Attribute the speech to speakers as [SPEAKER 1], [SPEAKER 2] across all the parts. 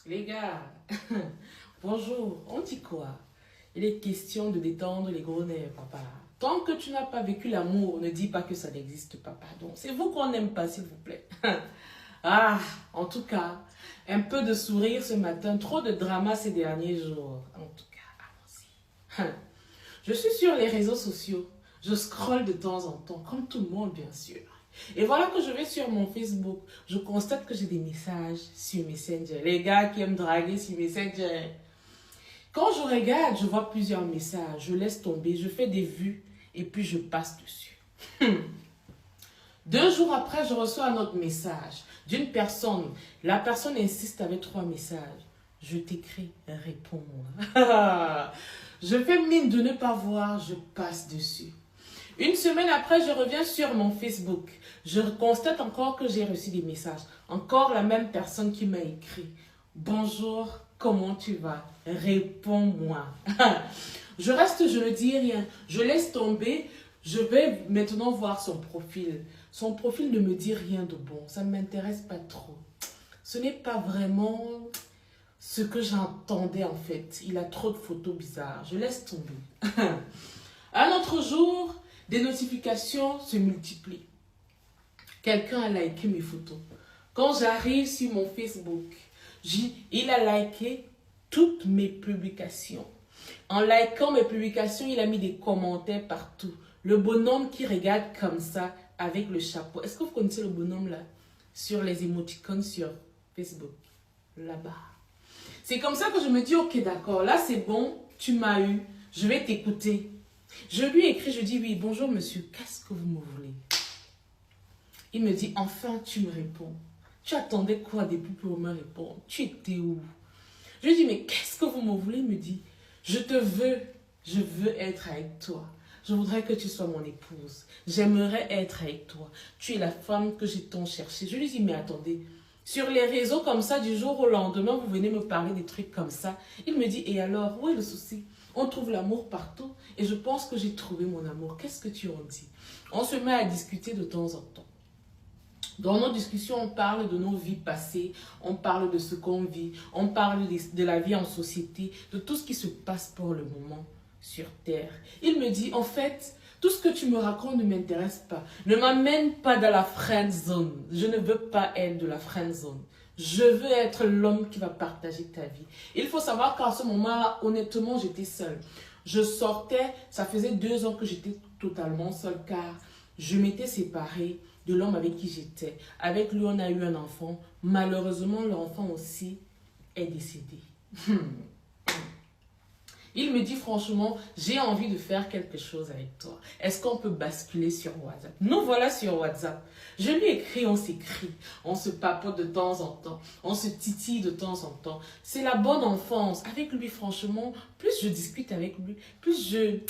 [SPEAKER 1] Les gars, bonjour, on dit quoi? Il est question de détendre les gros nerfs, papa. Tant que tu n'as pas vécu l'amour, ne dis pas que ça n'existe pas, pardon. C'est vous qu'on n'aime pas, s'il vous plaît. Ah, en tout cas, un peu de sourire ce matin, trop de drama ces derniers jours. En tout cas, allons-y. Je suis sur les réseaux sociaux. Je scrolle de temps en temps, comme tout le monde, bien sûr. Et voilà que je vais sur mon Facebook. Je constate que j'ai des messages sur Messenger. Les gars qui aiment draguer sur Messenger. Quand je regarde, je vois plusieurs messages. Je laisse tomber, je fais des vues et puis je passe dessus. 2 jours après, je reçois un autre message d'une personne. La personne insiste avec 3 messages. Je t'écris, réponds-moi. Je fais mine de ne pas voir, je passe dessus. Une semaine après, je reviens sur mon Facebook. Je constate encore que j'ai reçu des messages. Encore la même personne qui m'a écrit. Bonjour, comment tu vas? Réponds-moi. Je reste, je ne dis rien. Je laisse tomber. Je vais maintenant voir son profil. Son profil ne me dit rien de bon. Ça ne m'intéresse pas trop. Ce n'est pas vraiment ce que j'entendais en fait. Il a trop de photos bizarres. Je laisse tomber. Un autre jour, des notifications se multiplient. Quelqu'un a liké mes photos. Quand j'arrive sur mon Facebook, il a liké toutes mes publications. En likant mes publications, il a mis des commentaires partout. Le bonhomme qui regarde comme ça avec le chapeau. Est-ce que vous connaissez le bonhomme là? Sur les émoticônes sur Facebook. Là-bas. C'est comme ça que je me dis, ok d'accord, là c'est bon, tu m'as eu, je vais t'écouter. Je lui écris, je dis, oui, bonjour monsieur, qu'est-ce que vous me voulez? Il me dit, enfin tu me réponds. Tu attendais quoi depuis pour me répondre? Tu étais où? Je lui dis, mais qu'est-ce que vous me voulez? Il me dit, je veux être avec toi. Je voudrais que tu sois mon épouse. J'aimerais être avec toi. Tu es la femme que j'ai tant cherchée. Je lui dis, mais attendez, sur les réseaux comme ça, du jour au lendemain, vous venez me parler des trucs comme ça. Il me dit, et alors, où est le souci? On trouve l'amour partout et je pense que j'ai trouvé mon amour. Qu'est-ce que tu en dis? On se met à discuter de temps en temps. Dans nos discussions, on parle de nos vies passées, on parle de ce qu'on vit, on parle de la vie en société, de tout ce qui se passe pour le moment sur Terre. Il me dit, en fait, tout ce que tu me racontes ne m'intéresse pas. Ne m'amène pas dans la friend zone. Je ne veux pas être de la friend zone. Je veux être l'homme qui va partager ta vie. Il faut savoir qu'à ce moment-là, honnêtement, j'étais seule. Je sortais, ça faisait 2 ans que j'étais totalement seule car je m'étais séparée de l'homme avec qui j'étais. Avec lui, on a eu un enfant. Malheureusement, l'enfant aussi est décédé. Il me dit franchement, j'ai envie de faire quelque chose avec toi. Est-ce qu'on peut basculer sur WhatsApp? Nous voilà sur WhatsApp. Je lui écris, on s'écrit, on se papote de temps en temps, on se titille de temps en temps. C'est la bonne enfance. Avec lui, franchement, plus je discute avec lui, plus j'ai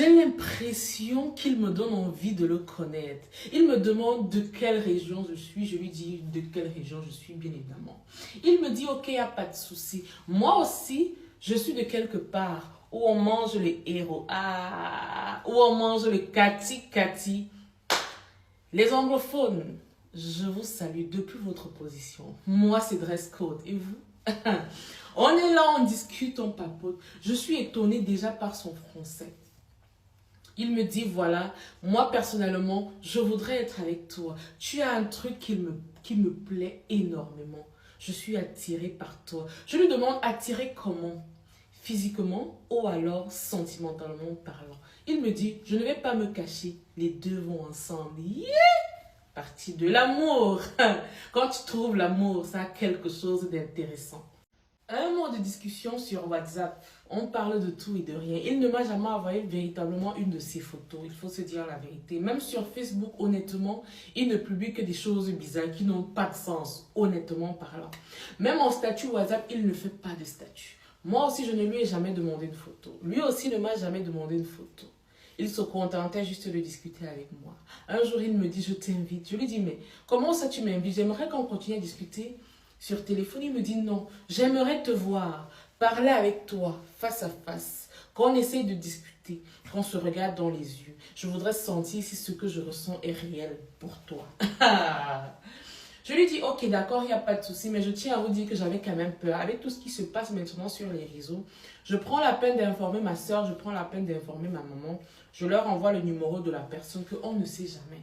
[SPEAKER 1] l'impression qu'il me donne envie de le connaître. Il me demande de quelle région je suis. Je lui dis de quelle région je suis, bien évidemment. Il me dit, ok, il n'y a pas de souci. Moi aussi, je suis de quelque part où on mange les héros. Ah, où on mange les kati. Les anglophones, je vous salue depuis votre position. Moi, c'est dress code. Et vous? On est là, on discute, on papote. Je suis étonnée déjà par son français. Il me dit, voilà, moi personnellement, je voudrais être avec toi. Tu as un truc qui me plaît énormément. Je suis attirée par toi. Je lui demande, attirée comment? Physiquement ou alors sentimentalement parlant. Il me dit, je ne vais pas me cacher. Les deux vont ensemble. Yeah! Partie de l'amour. Quand tu trouves l'amour, ça a quelque chose d'intéressant. Un mois de discussion sur WhatsApp, on parle de tout et de rien. Il ne m'a jamais envoyé véritablement une de ses photos, il faut se dire la vérité. Même sur Facebook, honnêtement, il ne publie que des choses bizarres qui n'ont pas de sens, honnêtement parlant. Même en statut WhatsApp, il ne fait pas de statut. Moi aussi, je ne lui ai jamais demandé une photo. Lui aussi ne m'a jamais demandé une photo. Il se contentait juste de discuter avec moi. Un jour, il me dit, je t'invite. Je lui dis, mais comment ça tu m'invites? J'aimerais qu'on continue à discuter sur téléphone. Il me dit, non, j'aimerais te voir, parler avec toi, face à face, qu'on essaye de discuter, qu'on se regarde dans les yeux. Je voudrais sentir si ce que je ressens est réel pour toi. Je lui dis, ok, d'accord, il n'y a pas de souci, mais je tiens à vous dire que j'avais quand même peur. Avec tout ce qui se passe maintenant sur les réseaux, je prends la peine d'informer ma soeur, je prends la peine d'informer ma maman. Je leur envoie le numéro de la personne qu'on ne sait jamais.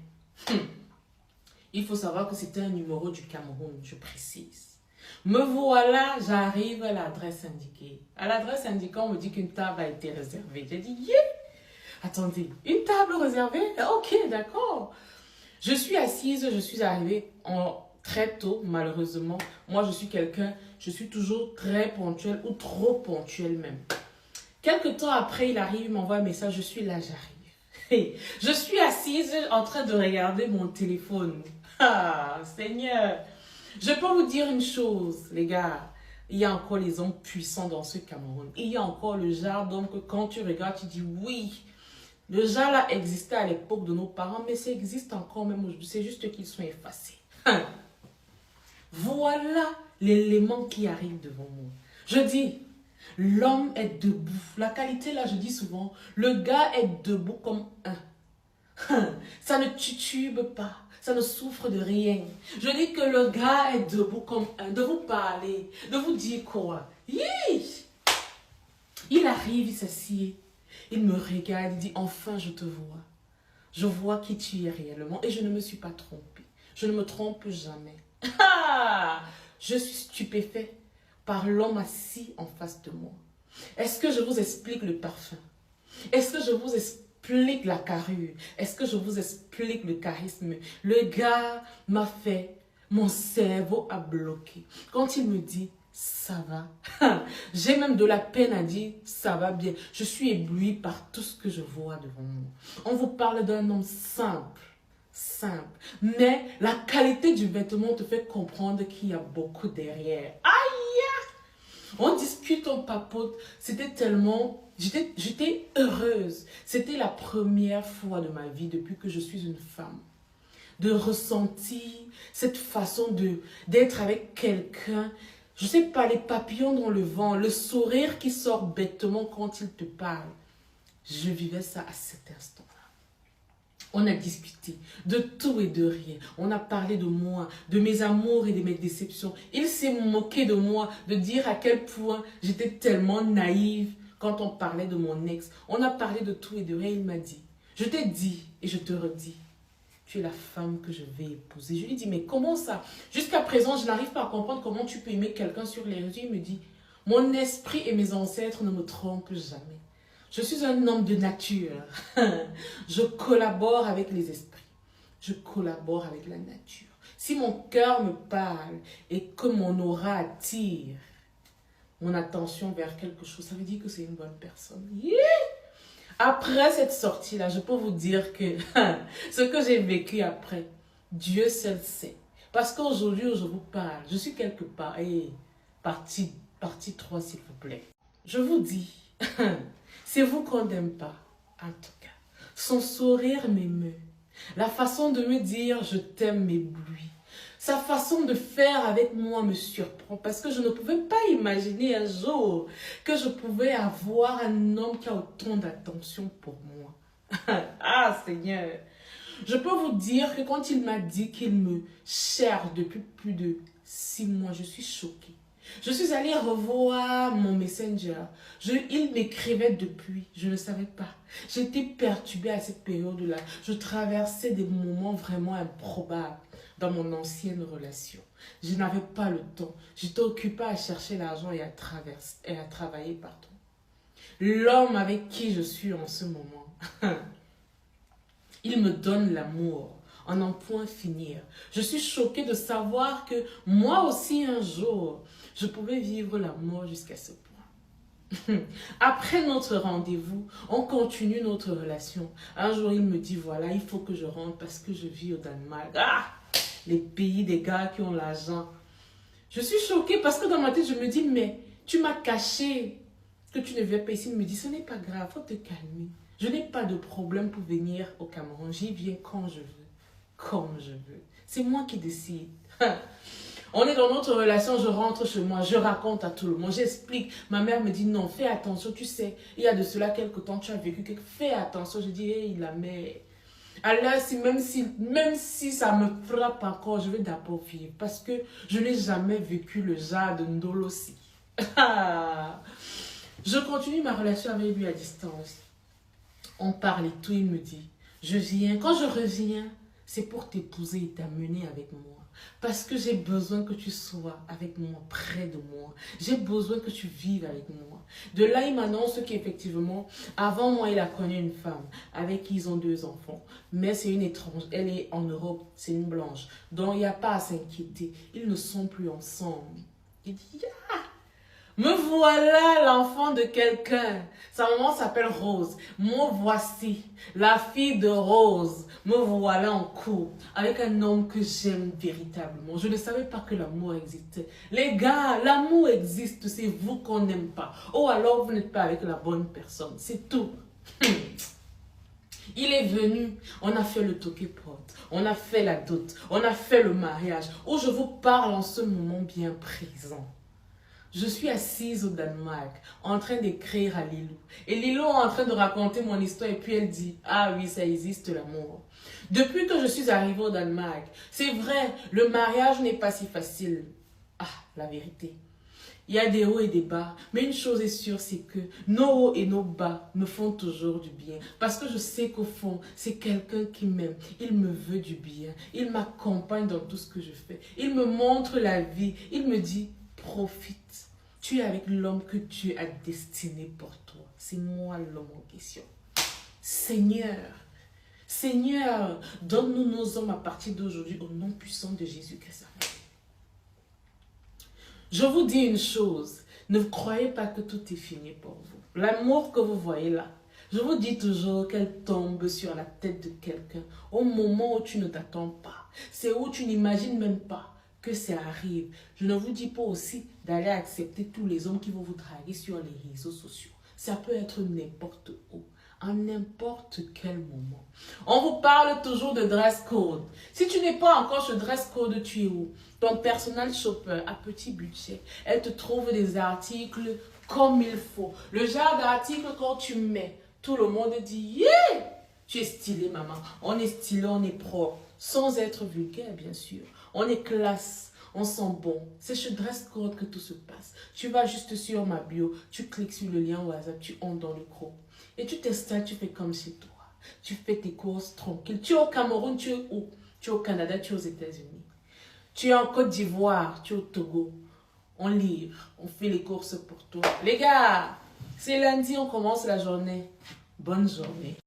[SPEAKER 1] Il faut savoir que c'était un numéro du Cameroun, je précise. Me voilà, j'arrive à l'adresse indiquée. À l'adresse indiquée, on me dit qu'une table a été réservée. J'ai dit, yeah! Attendez, une table réservée? Ok, d'accord. Je suis assise, je suis arrivée très tôt, malheureusement. Moi, je suis toujours très ponctuelle ou trop ponctuelle même. Quelque temps après, il arrive, il m'envoie un message, je suis là, j'arrive. Je suis assise en train de regarder mon téléphone. Ah, Seigneur. Je peux vous dire une chose, les gars. Il y a encore les hommes puissants dans ce Cameroun. Il y a encore le genre d'homme que quand tu regardes, tu dis oui. Le genre là existait à l'époque de nos parents, mais ça existe encore même aujourd'hui. C'est juste qu'ils sont effacés. Voilà l'élément qui arrive devant moi. Je dis, l'homme est debout. La qualité là, je dis souvent, le gars est debout comme un. Ça ne titube pas. Ça ne souffre de rien. Je dis que le gars est debout comme un. De vous parler. De vous dire quoi? Il arrive, il s'assied. Il me regarde, il dit, enfin je te vois. Je vois qui tu es réellement et je ne me suis pas trompée. Je ne me trompe jamais. Je suis stupéfait par l'homme assis en face de moi. Est-ce que je vous explique le parfum? Est-ce que je vous explique la carrure? Est-ce que je vous explique le charisme? Le gars m'a fait, mon cerveau a bloqué. Quand il me dit, ça va. J'ai même de la peine à dire, ça va bien. Je suis ébloui par tout ce que je vois devant moi. On vous parle d'un homme simple. Mais la qualité du vêtement te fait comprendre qu'il y a beaucoup derrière. Aïe! On discute, on papote. C'était tellement... J'étais heureuse. C'était la première fois de ma vie depuis que je suis une femme. De ressentir cette façon d'être avec quelqu'un. Je sais pas, les papillons dans le vent, le sourire qui sort bêtement quand il te parle. Je vivais ça à cet instant-là. On a discuté de tout et de rien. On a parlé de moi, de mes amours et de mes déceptions. Il s'est moqué de moi, de dire à quel point j'étais tellement naïve quand on parlait de mon ex. On a parlé de tout et de rien. Il m'a dit, je t'ai dit et je te redis, tu es la femme que je vais épouser. Je lui dis, mais comment ça? Jusqu'à présent, je n'arrive pas à comprendre comment tu peux aimer quelqu'un sur les réseaux. Il me dit, mon esprit et mes ancêtres ne me trompent jamais. Je suis un homme de nature. Je collabore avec les esprits. Je collabore avec la nature. Si mon cœur me parle et que mon aura attire mon attention vers quelque chose, ça veut dire que c'est une bonne personne. Yeah! Après cette sortie-là, je peux vous dire que ce que j'ai vécu après, Dieu seul sait. Parce qu'aujourd'hui, où je vous parle, je suis quelque part. Et partie 3, s'il vous plaît. Je vous dis, c'est vous qu'on n'aime pas, en tout cas. Son sourire m'émeut. La façon de me dire je t'aime m'éblouit. Sa façon de faire avec moi me surprend parce que je ne pouvais pas imaginer un jour que je pouvais avoir un homme qui a autant d'attention pour moi. Ah Seigneur! Je peux vous dire que quand il m'a dit qu'il me cherche depuis plus de 6 mois, je suis choquée. Je suis allée revoir mon Messenger. Il m'écrivait depuis. Je ne savais pas. J'étais perturbée à cette période-là. Je traversais des moments vraiment improbables dans mon ancienne relation. Je n'avais pas le temps. J'étais occupée à chercher l'argent et à travailler, pardon. L'homme avec qui je suis en ce moment, il me donne l'amour. En n'en point finir. Je suis choquée de savoir que moi aussi un jour, je pouvais vivre l'amour jusqu'à ce point. Après notre rendez-vous, on continue notre relation. Un jour, il me dit, voilà, il faut que je rentre parce que je vis au Danemark. Ah, les pays des gars qui ont l'argent. Je suis choquée parce que dans ma tête, je me dis, mais tu m'as caché que tu ne viens pas ici. Il me dit, ce n'est pas grave, il faut te calmer. Je n'ai pas de problème pour venir au Cameroun. J'y viens quand je veux. Comme je veux. C'est moi qui décide. On est dans notre relation, je rentre chez moi, je raconte à tout le monde, j'explique. Ma mère me dit non, fais attention, tu sais, il y a de cela quelque temps, tu as vécu quelque... Fais attention, je dis, hey, la mère, Alors, même si ça me frappe encore, je vais d'abord vivre. Parce que je n'ai jamais vécu le genre de Ndolossi. Je continue ma relation avec lui à distance. On parle et tout, il me dit, je viens. Quand je reviens, c'est pour t'épouser et t'amener avec moi. Parce que j'ai besoin que tu sois avec moi, près de moi. J'ai besoin que tu vives avec moi. De là, il m'annonce qu'effectivement, avant moi, il a connu une femme avec qui ils ont 2 enfants. Mais c'est une étrange. Elle est en Europe, c'est une blanche. Donc, il n'y a pas à s'inquiéter. Ils ne sont plus ensemble. Il dit, ah, me voilà l'enfant de quelqu'un. Sa maman s'appelle Rose. Me voici la fille de Rose. Me voilà en couple avec un homme que j'aime véritablement. Je ne savais pas que l'amour existait. Les gars, l'amour existe. C'est vous qu'on n'aime pas. Oh, alors vous n'êtes pas avec la bonne personne. C'est tout. Il est venu, on a fait le toqué-porte, on a fait la dot, on a fait le mariage. Oh, je vous parle en ce moment bien présent. Je suis assise au Danemark, en train d'écrire à Lilou. Et Lilou est en train de raconter mon histoire et puis elle dit, ah oui, ça existe l'amour. Depuis que je suis arrivée au Danemark, c'est vrai, le mariage n'est pas si facile. Ah, la vérité. Il y a des hauts et des bas, mais une chose est sûre, c'est que nos hauts et nos bas me font toujours du bien. Parce que je sais qu'au fond, c'est quelqu'un qui m'aime. Il me veut du bien. Il m'accompagne dans tout ce que je fais. Il me montre la vie. Il me dit, profite. Tu es avec l'homme que Dieu a destiné pour toi. C'est moi l'homme en question. Seigneur, Seigneur, donne-nous nos hommes à partir d'aujourd'hui au nom puissant de Jésus-Christ. Je vous dis une chose, ne croyez pas que tout est fini pour vous. L'amour que vous voyez là, je vous dis toujours qu'elle tombe sur la tête de quelqu'un au moment où tu ne t'attends pas. C'est où tu n'imagines même pas que ça arrive. Je ne vous dis pas aussi d'aller accepter tous les hommes qui vont vous draguer sur les réseaux sociaux. Ça peut être n'importe où, à n'importe quel moment. On vous parle toujours de dress code. Si tu n'es pas encore ce dress code, tu es où? Ton personal shopper à petit budget, elle te trouve des articles comme il faut. Le genre d'article quand tu mets, tout le monde dit, yeah! Tu es stylé, maman. On est stylé, on est propre. Sans être vulgaire, bien sûr. On est classe, on sent bon. C'est chez Dress Code que tout se passe. Tu vas juste sur ma bio, tu cliques sur le lien WhatsApp, tu entres dans le groupe. Et tu t'installes, tu fais comme chez toi. Tu fais tes courses tranquilles. Tu es au Cameroun, tu es où? Tu es au Canada, tu es aux États-Unis. Tu es en Côte d'Ivoire, tu es au Togo. On livre, on fait les courses pour toi. Les gars, c'est lundi, on commence la journée. Bonne journée.